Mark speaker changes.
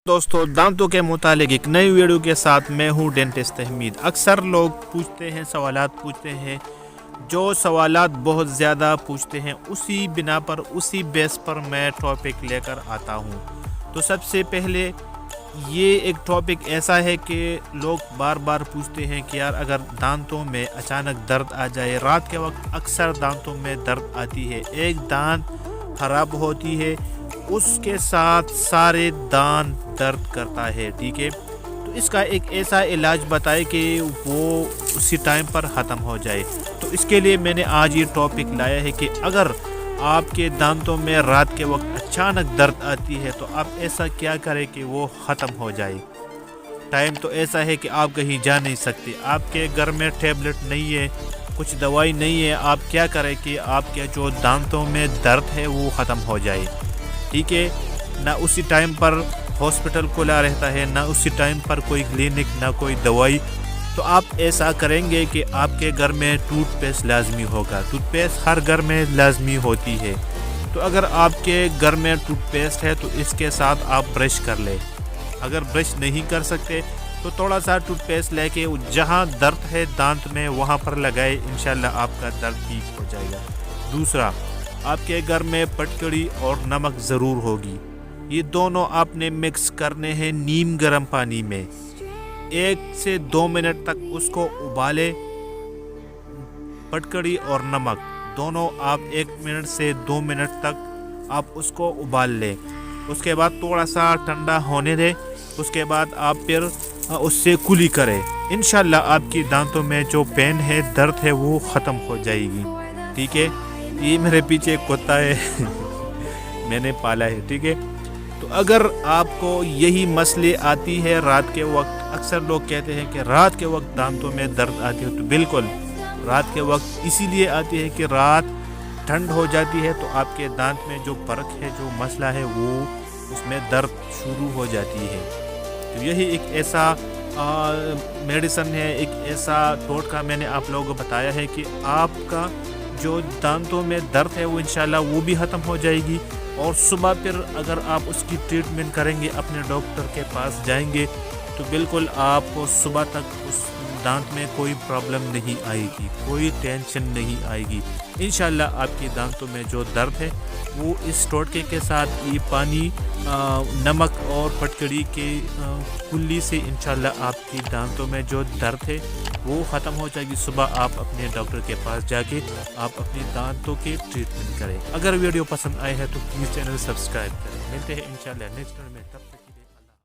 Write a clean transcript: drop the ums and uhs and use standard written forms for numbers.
Speaker 1: دوستو دانتوں کے متعلق ایک نئی ویڈیو کے ساتھ میں ہوں ڈینٹسٹ حمید۔ اکثر لوگ پوچھتے ہیں، سوالات پوچھتے ہیں، جو سوالات بہت زیادہ پوچھتے ہیں اسی بنا پر، اسی بیس پر میں ٹاپک لے کر آتا ہوں۔ تو سب سے پہلے یہ ایک ٹاپک ایسا ہے کہ لوگ بار بار پوچھتے ہیں کہ یار اگر دانتوں میں اچانک درد آ جائے، رات کے وقت اکثر دانتوں میں درد آتی ہے، ایک دانت خراب ہوتی ہے اس کے ساتھ سارے دانت درد کرتا ہے، ٹھیک ہے؟ تو اس کا ایک ایسا علاج بتائے کہ وہ اسی ٹائم پر ختم ہو جائے۔ تو اس کے لیے میں نے آج یہ ٹاپک لایا ہے کہ اگر آپ کے دانتوں میں رات کے وقت اچانک درد آتی ہے تو آپ ایسا کیا کریں کہ وہ ختم ہو جائے۔ ٹائم تو ایسا ہے کہ آپ کہیں جا نہیں سکتے، آپ کے گھر میں ٹیبلٹ نہیں ہے، کچھ دوائی نہیں ہے، آپ کیا کریں کہ آپ کے جو دانتوں میں درد ہے وہ ختم ہو جائے، ٹھیک ہے؟ نہ اسی ٹائم پر ہاسپٹل کھلا رہتا ہے، نہ اسی ٹائم پر کوئی کلینک، نہ کوئی دوائی۔ تو آپ ایسا کریں گے کہ آپ کے گھر میں ٹوتھ پیسٹ لازمی ہوگا۔ ٹوتھ پیسٹ ہر گھر میں لازمی ہوتی ہے۔ تو اگر آپ کے گھر میں ٹوتھ پیسٹ ہے تو اس کے ساتھ آپ برش کر لیں۔ اگر برش نہیں کر سکتے تو تھوڑا سا ٹوتھ پیسٹ لے کے جہاں درد ہے دانت میں وہاں پر لگائے، انشاءاللہ آپ کا درد ٹھیک ہو جائے گا۔ دوسرا، آپ کے گھر میں پٹکڑی اور نمک ضرور ہوگی، یہ دونوں آپ نے مکس کرنے ہیں نیم گرم پانی میں، 1 سے 2 منٹ تک اس کو ابالے۔ پٹکڑی اور نمک دونوں آپ 1 منٹ سے 2 منٹ تک آپ اس کو ابال لیں۔ اس کے بعد تھوڑا سا ٹھنڈا ہونے دیں، اس کے بعد آپ پھر اس سے کلی کریں، انشاءاللہ آپ کی دانتوں میں جو پین ہے، درد ہے، وہ ختم ہو جائے گی، ٹھیک ہے؟ یہ میرے پیچھے ایک کتا ہے میں نے پالا ہے، ٹھیک ہے؟ تو اگر آپ کو یہی مسئلے آتی ہے رات کے وقت، اکثر لوگ کہتے ہیں کہ رات کے وقت دانتوں میں درد آتی ہے، تو بالکل رات کے وقت اسی لیے آتی ہے کہ رات ٹھنڈ ہو جاتی ہے تو آپ کے دانت میں جو فرق ہے، جو مسئلہ ہے، وہ اس میں درد شروع ہو جاتی ہے۔ تو یہی ایک ایسا میڈیسن ہے، ایک ایسا ٹوٹکا میں نے آپ لوگوں کو بتایا ہے کہ آپ کا جو دانتوں میں درد ہے وہ انشاءاللہ وہ بھی ختم ہو جائے گی، اور صبح پھر اگر آپ اس کی ٹریٹمنٹ کریں گے، اپنے ڈاکٹر کے پاس جائیں گے، تو بالکل آپ کو صبح تک اس دانت میں کوئی پرابلم نہیں آئے گی، کوئی ٹینشن نہیں آئے گی۔ انشاءاللہ آپ کی دانتوں میں جو درد ہے وہ اس ٹوٹکے کے ساتھ یہ پانی، نمک اور پٹکڑی کے کلی سے انشاءاللہ آپ کی دانتوں میں جو درد ہے وہ ختم ہو جائے گی۔ صبح آپ اپنے ڈاکٹر کے پاس جا کے آپ اپنی دانتوں کی ٹریٹمنٹ کریں۔ اگر ویڈیو پسند آئے ہے تو پلیز چینل سبسکرائب کریں۔ ملتے ہیں انشاءاللہ نیکسٹ ویڈیو میں، تب تک